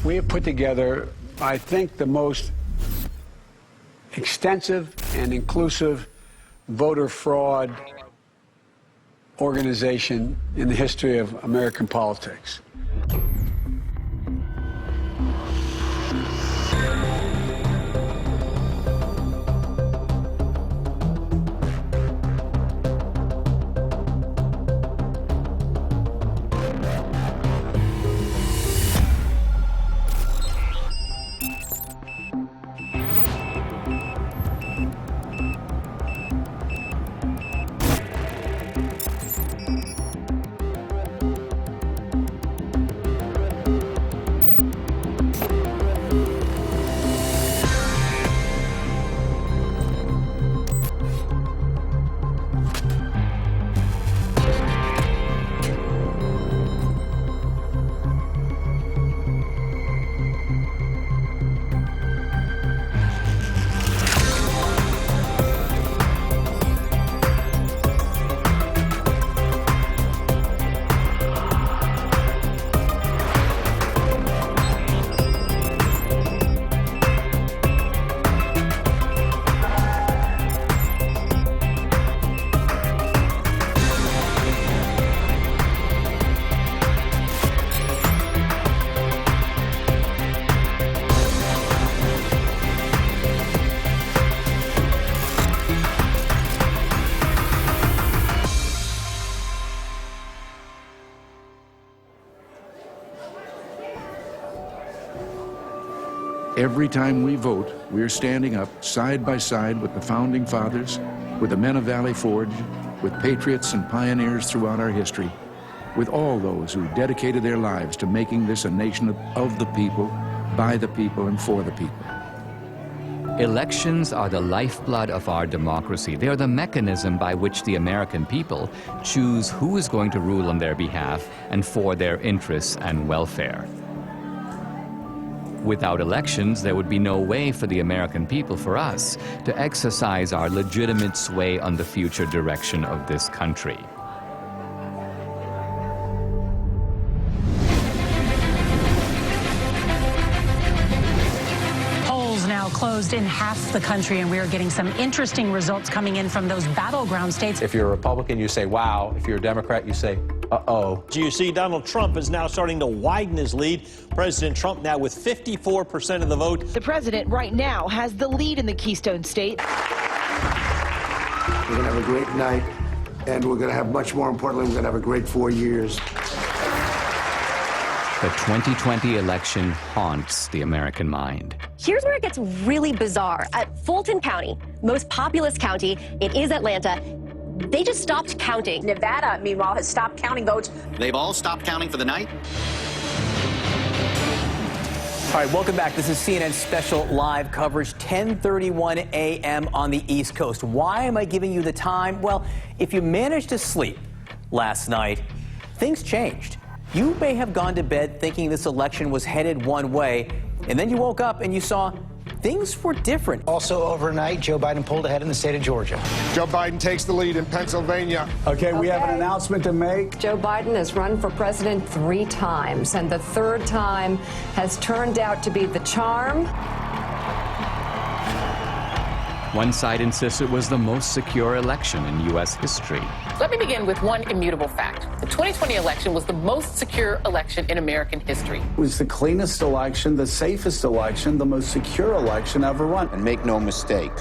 We have put together, I think, the most extensive and inclusive voter fraud organization in the history of American politics. Every time we vote, we're standing up side by side with the Founding Fathers, with the men of Valley Forge, with patriots and pioneers throughout our history, with all those who dedicated their lives to making this a nation of the people, by the people, and for the people. Elections are the lifeblood of our democracy. They are the mechanism by which the American people choose who is going to rule on their behalf and for their interests and welfare. Without elections, there would be no way for the American people, for us, to exercise our legitimate sway on the future direction of this country. Polls now closed in half the country, and we are getting some interesting results coming in from those battleground states. If you're a Republican, you say, wow. If you're a Democrat, you say, uh-oh. You see, Donald Trump is now starting to widen his lead. President Trump now with 54% of the vote. The president right now has the lead in the Keystone State. We're going to have a great night, and we're going to have, much more importantly, we're going to have a great 4 years. The 2020 election haunts the American mind. Here's where it gets really bizarre. At Fulton County, most populous county, it is Atlanta, they just stopped counting. Nevada, meanwhile, has stopped counting votes. They've all stopped counting for the night? All right, welcome back. This is CNN special live coverage, 10:31 a.m. on the East Coast. Why am I giving you the time? Well, if you managed to sleep last night, things changed. You may have gone to bed thinking this election was headed one way, and then you woke up and you saw things were different. Also overnight, Joe Biden pulled ahead in the state of Georgia. Joe Biden takes the lead in Pennsylvania. Okay, we have an announcement to make. Joe Biden has run for president 3 times, and the 3rd time has turned out to be the charm. One side insists it was the most secure election in U.S. history. Let me begin with one immutable fact. The 2020 election was the most secure election in American history. It was the cleanest election, the safest election, the most secure election ever run. And make no mistake,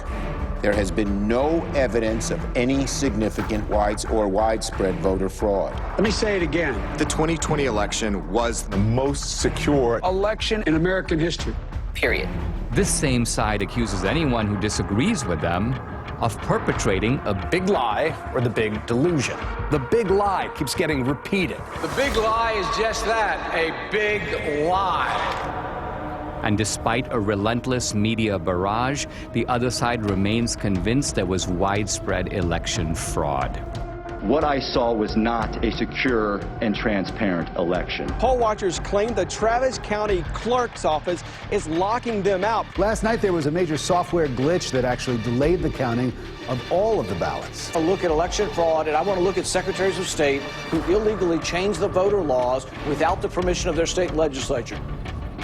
there has been no evidence of any significant widespread voter fraud. Let me say it again. The 2020 election was the most secure election in American history. Period. This same side accuses anyone who disagrees with them of perpetrating a big lie or the big delusion. The big lie keeps getting repeated. The big lie is just that, a big lie. And despite a relentless media barrage, the other side remains convinced there was widespread election fraud. What I saw was not a secure and transparent election. Poll watchers claim the Travis County Clerk's Office is locking them out. Last night there was a major software glitch that actually delayed the counting of all of the ballots. A look at election fraud, and I want to look at secretaries of state who illegally changed the voter laws without the permission of their state legislature.